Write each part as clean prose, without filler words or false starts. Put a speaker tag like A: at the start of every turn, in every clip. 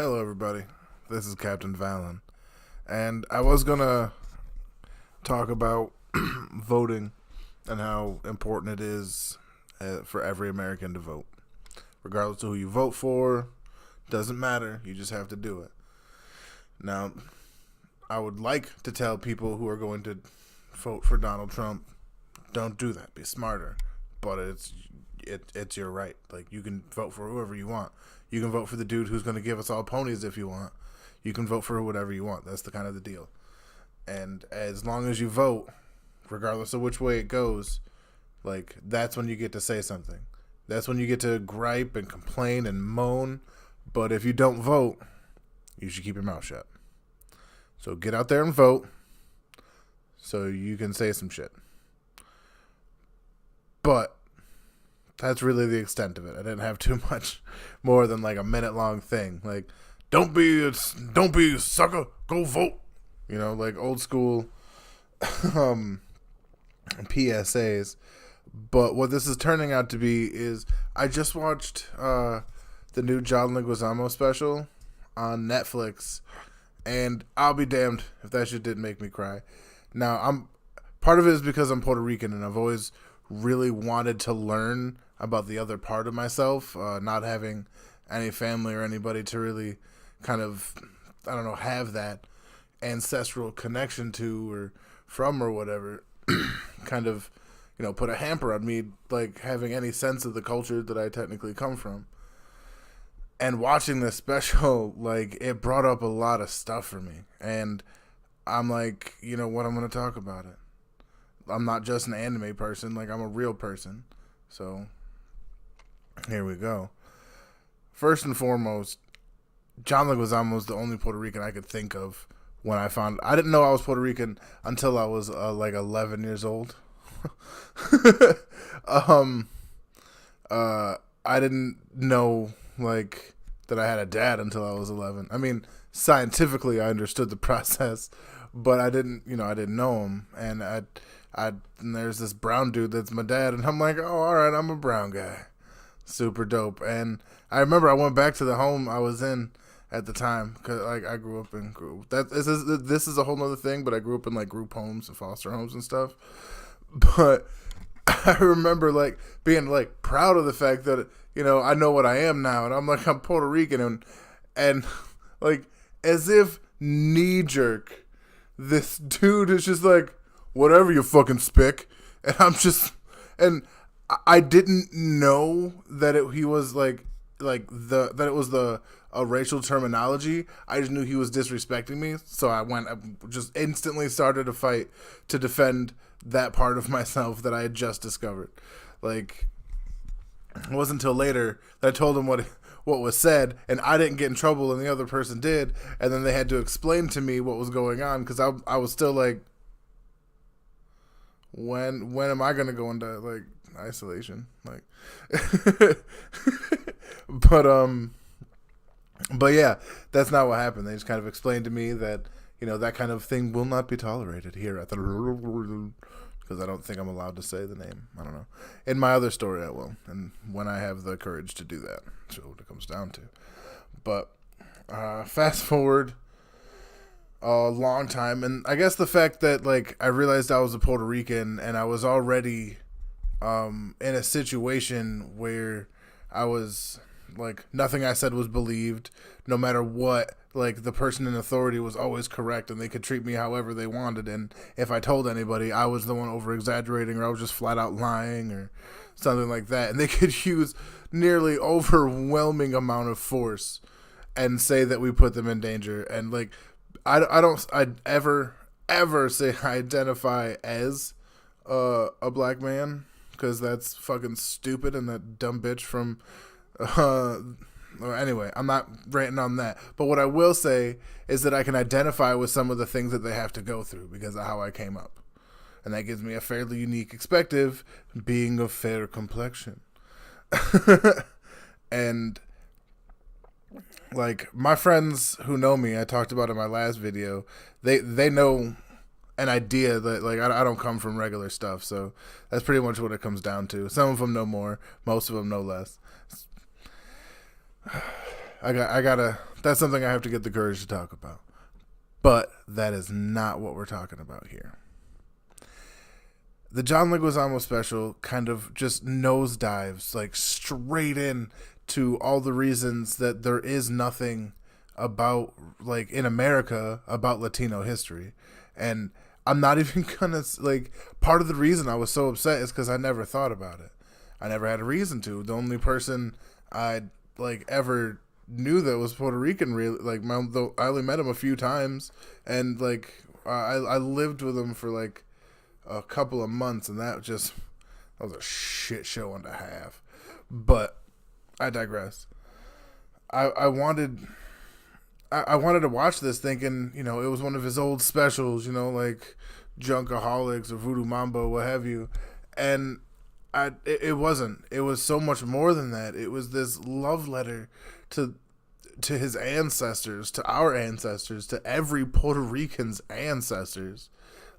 A: Hello, everybody. This is Captain Valen, and I was gonna talk about voting and how important it is for every American to vote, regardless of who you vote for. Doesn't matter. You just have to do it. Now, I would like to tell people who are going to vote for Donald Trump, don't do that. Be smarter. But it's your right. Like, you can vote for whoever you want. You can vote for the dude who's going to give us all ponies if you want. You can vote for whatever you want. That's the kind of the deal. And as long as you vote, regardless of which way it goes, like, that's when you get to say something. That's when you get to gripe and complain and moan. But if you don't vote, you should keep your mouth shut. So get out there and vote so you can say some shit. But that's really the extent of it. I didn't have too much more than like a minute long thing. Like, don't be a sucker. Go vote. You know, like old school PSAs. But what this is turning out to be is I just watched the new John Leguizamo special on Netflix, and I'll be damned if that shit didn't make me cry. Now, part of it is because I'm Puerto Rican, and I've always really wanted to learn about the other part of myself, not having any family or anybody to really kind of, I don't know, have that ancestral connection to or from or whatever, kind of, you know, put a hamper on me, like, having any sense of the culture that I technically come from. And watching this special, like, it brought up a lot of stuff for me. And I'm like, you know what, I'm going to talk about it. I'm not just an anime person, like, I'm a real person. So, here we go. First and foremost, John Leguizamo was the only Puerto Rican I could think of when I didn't know I was Puerto Rican until I was, like, 11 years old. I didn't know, like, that I had a dad until I was 11. I mean, scientifically, I understood the process, but I didn't know him. And and there's this brown dude that's my dad, and I'm like, oh, all right, I'm a brown guy. Super dope. And I remember I went back to the home I was in at the time, because, like, I grew up in this is a whole nother thing, but I grew up in, like, group homes and foster homes and stuff. But I remember, like, being, like, proud of the fact that, you know, I know what I am now, and I'm like, I'm Puerto Rican, and like, as if knee jerk, this dude is just like, whatever, you fucking spick. And and I didn't know that he was that it was a racial terminology. I just knew he was disrespecting me. So I just instantly started a fight to defend that part of myself that I had just discovered. Like, it wasn't until later that I told him what was said, and I didn't get in trouble and the other person did, and then they had to explain to me what was going on, because I was still like, when am I going to go into, like, isolation? Like, but yeah, that's not what happened. They just kind of explained to me that, you know, that kind of thing will not be tolerated here at the, because I don't think I'm allowed to say the name. I don't know. In my other story, I will, and when I have the courage to do that. That's what it comes down to. But fast forward a long time, and I guess the fact that, like, I realized I was a Puerto Rican, and I was already in a situation where I was, like, nothing I said was believed, no matter what. Like, the person in authority was always correct, and they could treat me however they wanted. And if I told anybody, I was the one over-exaggerating, or I was just flat out lying, or something like that. And they could use nearly overwhelming amount of force and say that we put them in danger. And, like, I'd ever say I identify as a black man, because that's fucking stupid, and that dumb bitch from anyway, I'm not ranting on that. But what I will say is that I can identify with some of the things that they have to go through because of how I came up. And that gives me a fairly unique perspective, being of fair complexion. And, like, my friends who know me, I talked about in my last video, they know an idea that, like, I don't come from regular stuff. So that's pretty much what it comes down to. Some of them know more, most of them know less. I gotta That's something I have to get the courage to talk about. But that is not what we're talking about here. The John Leguizamo special kind of just nosedives like straight in to all the reasons that there is nothing about, like, in America about Latino history. And I'm not even gonna, like, part of the reason I was so upset is because I never thought about it. I never had a reason to. The only person I like ever knew that was Puerto Rican, really, like, I only met him a few times, and like I lived with him for like a couple of months, and that was a shit show and a half. But I digress. I wanted to watch this thinking, it was one of his old specials, like Junkaholics or Voodoo Mambo, what have you. And it wasn't. It was so much more than that. It was this love letter to his ancestors, to our ancestors, to every Puerto Rican's ancestors.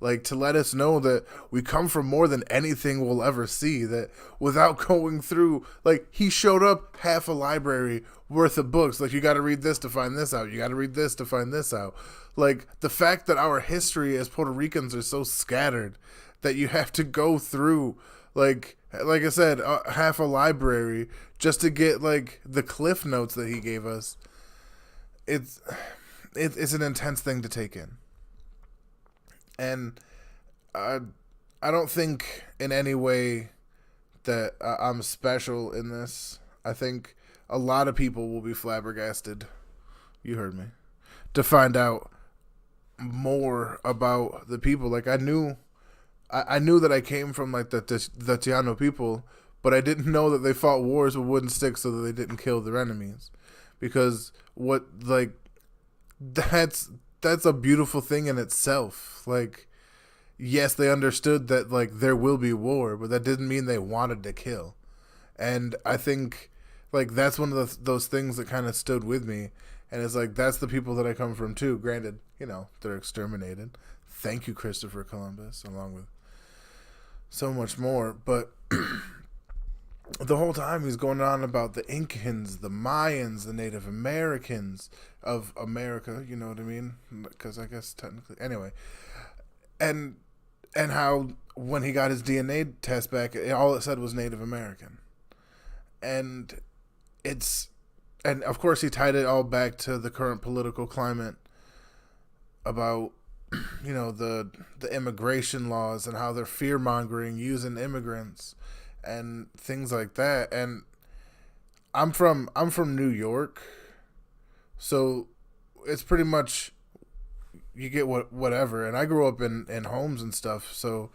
A: Like, to let us know that we come from more than anything we'll ever see, that without going through, like, he showed up half a library worth of books. Like, you got to read this to find this out. You got to read this to find this out. Like, the fact that our history as Puerto Ricans are so scattered that you have to go through, like I said, half a library just to get, like, the cliff notes that he gave us. It's an intense thing to take in. And I don't think in any way that I'm special in this. I think a lot of people will be flabbergasted, you heard me, to find out more about the people. Like, I knew that I came from, like, the Tiano people, but I didn't know that they fought wars with wooden sticks so that they didn't kill their enemies. Because that's a beautiful thing in itself. Like, yes, they understood that, like, there will be war, but that didn't mean they wanted to kill. And I think, like, that's one of those things that kind of stood with me. And it's like, that's the people that I come from too. Granted, they're exterminated. Thank you, Christopher Columbus, along with so much more. But the whole time he's going on about the Incans, the Mayans, the Native Americans of America, you know what I mean? Because I guess technically, anyway. And how when he got his DNA test back, all it said was Native American. And of course he tied it all back to the current political climate about, the immigration laws and how they're fear-mongering using immigrants and things like that. And I'm from New York, so it's pretty much you get whatever. And I grew up in homes and stuff, so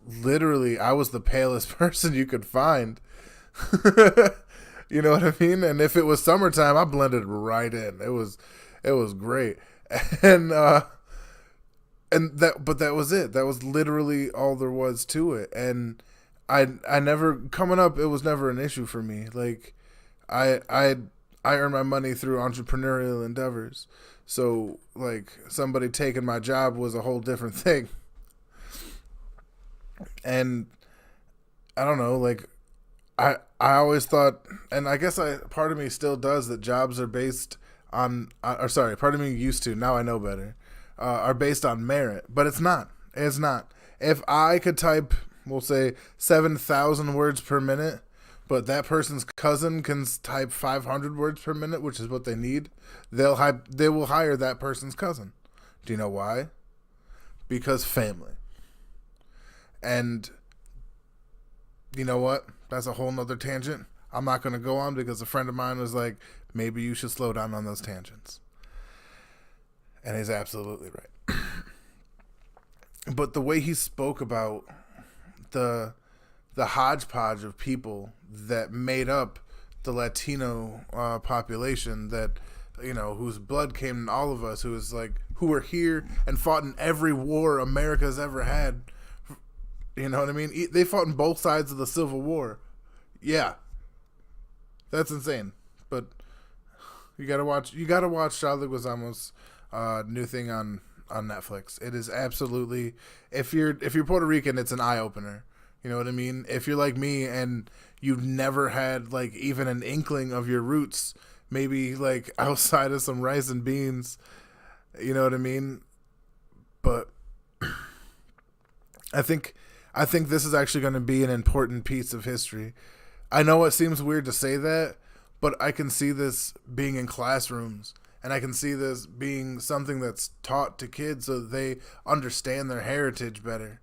A: literally I was the palest person you could find. You know what I mean? And if it was summertime, I blended right in. It was great. And that was it. That was literally all there was to it. And I never, coming up, it was never an issue for me. Like, I earned my money through entrepreneurial endeavors. So, like, somebody taking my job was a whole different thing. And I don't know, like, I always thought, and I guess part of me still does, that jobs are based on, part of me used to, now I know better, are based on merit. But it's not. It's not. If I could type, we'll say, 7,000 words per minute, but that person's cousin can type 500 words per minute, which is what they need, they will hire that person's cousin. Do you know why? Because family. And you know what? That's a whole nother tangent I'm not going to go on, because a friend of mine was like, maybe you should slow down on those tangents. And he's absolutely right. But the way he spoke about the hodgepodge of people that made up the Latino population, that, whose blood came in all of us, who were here and fought in every war America's ever had. You know what I mean? They fought in both sides of the Civil War. Yeah. That's insane. But you gotta watch John Leguizamo's new thing on Netflix. It is absolutely, if you're Puerto Rican, it's an eye opener. You know what I mean? If you're like me and you've never had, like, even an inkling of your roots, maybe like outside of some rice and beans. You know what I mean? But I think this is actually going to be an important piece of history. I know it seems weird to say that, but I can see this being in classrooms, and I can see this being something that's taught to kids so that they understand their heritage better.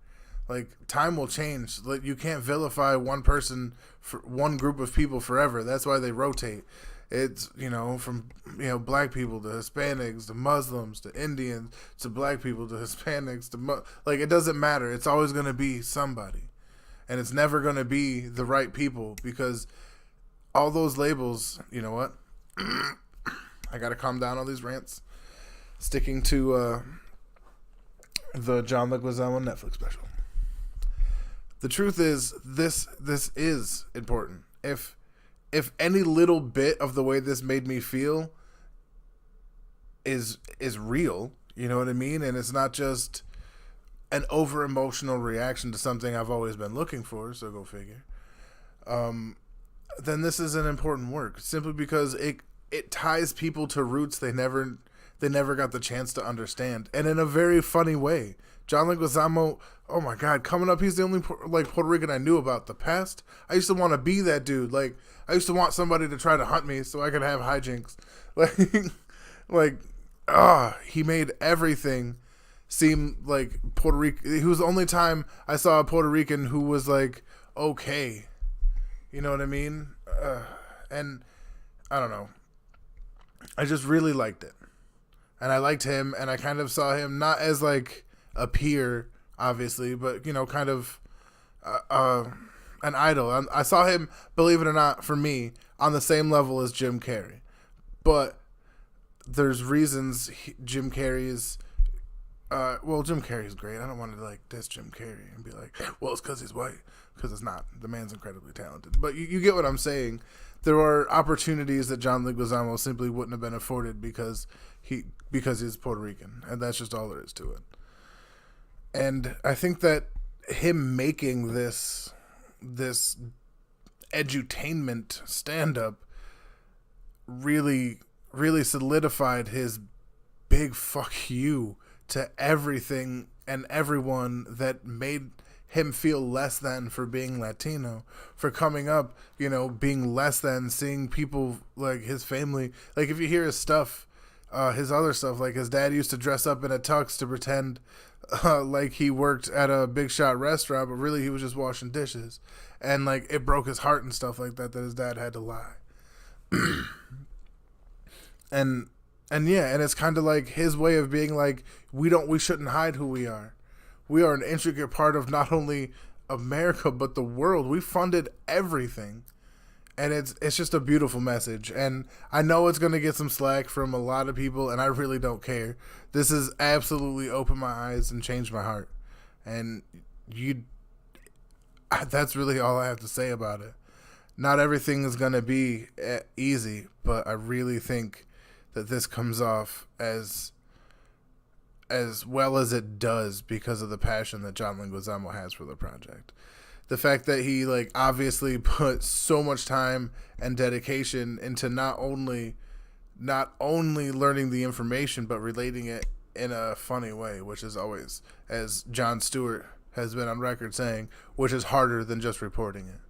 A: Like, time will change. Like, you can't vilify one person, for one group of people forever. That's why they rotate. It's, from, black people to Hispanics to Muslims to Indians to black people to Hispanics to, like, it doesn't matter. It's always going to be somebody. And it's never going to be the right people, because all those labels, you know what? I got to calm down on these rants. Sticking to the John Leguizamo Netflix special. The truth is, this is important. If any little bit of the way this made me feel is real, you know what I mean? And it's not just an over emotional reaction to something I've always been looking for, so go figure. Then this is an important work, simply because it ties people to roots they never got the chance to understand, and in a very funny way. John Leguizamo, oh my God, coming up, he's the only Puerto Rican I knew about. The past, I used to want to be that dude. Like, I used to want somebody to try to hunt me so I could have hijinks. He made everything seem like Puerto Rican. It was the only time I saw a Puerto Rican who was like, okay. You know what I mean? And I don't know. I just really liked it. And I liked him, and I kind of saw him not as like a peer, obviously, but, kind of an idol. I saw him, believe it or not, for me, on the same level as Jim Carrey. But there's reasons Jim Carrey's Jim Carrey's great. I don't want to diss Jim Carrey and be like, well, it's because he's white, because it's not. The man's incredibly talented. But you get what I'm saying. There are opportunities that John Leguizamo simply wouldn't have been afforded because he's Puerto Rican, and that's just all there is to it. And I think that him making this edutainment stand-up really, really solidified his big fuck you to everything and everyone that made him feel less than for being Latino, for coming up, being less than, seeing people like his family. Like, if you hear his stuff, his other stuff, like his dad used to dress up in a tux to pretend like he worked at a big shot restaurant, but really he was just washing dishes. And like, it broke his heart and stuff like that his dad had to lie. and it's kind of like his way of being like, we shouldn't hide who we are. We are an intricate part of not only America, but the world. We funded everything. And it's just a beautiful message. And I know it's going to get some slack from a lot of people, and I really don't care. This has absolutely opened my eyes and changed my heart. And that's really all I have to say about it. Not everything is going to be easy, but I really think that this comes off as well as it does because of the passion that John Leguizamo has for the project. The fact that he obviously put so much time and dedication into not only learning the information, but relating it in a funny way, which is always, as Jon Stewart has been on record saying, which is harder than just reporting it.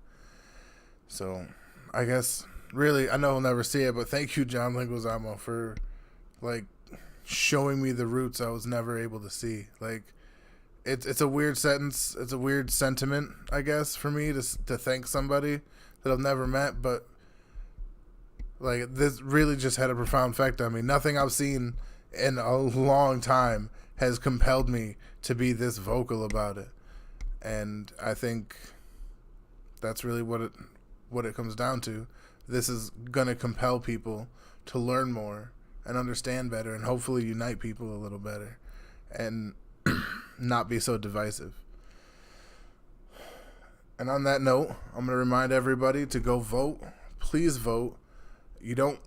A: So I guess really, I know he'll never see it, but thank you, John Leguizamo, for showing me the roots I was never able to see. It's a weird sentence. It's a weird sentiment, I guess, for me to thank somebody that I've never met, but this really just had a profound effect on me. Nothing I've seen in a long time has compelled me to be this vocal about it, and I think that's really what it comes down to. This is gonna compel people to learn more and understand better, and hopefully unite people a little better, and not be so divisive. And on that note, I'm going to remind everybody to go vote. Please vote. You don't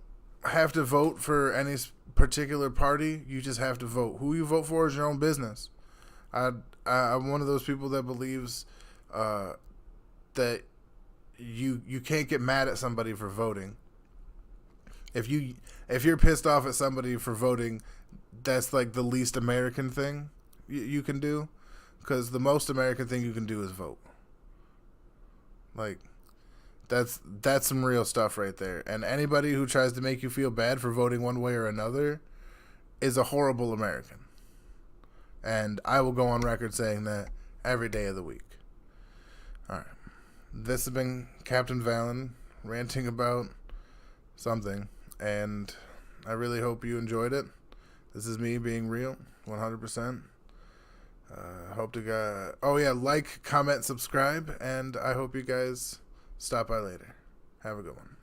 A: have to vote for any particular party. You just have to vote. Who you vote for is your own business. I'm one of those people that believes that you can't get mad at somebody for voting. if you're pissed off at somebody for voting, that's like the least American thing you can do, because the most American thing you can do is vote. Like, that's some real stuff right there. And anybody who tries to make you feel bad for voting one way or another is a horrible American. And I will go on record saying that every day of the week. All right. This has been Captain Valen ranting about something, and I really hope you enjoyed it. This is me being real, 100%. Hope to go. Oh yeah, like, comment, subscribe, and I hope you guys stop by later. Have a good one.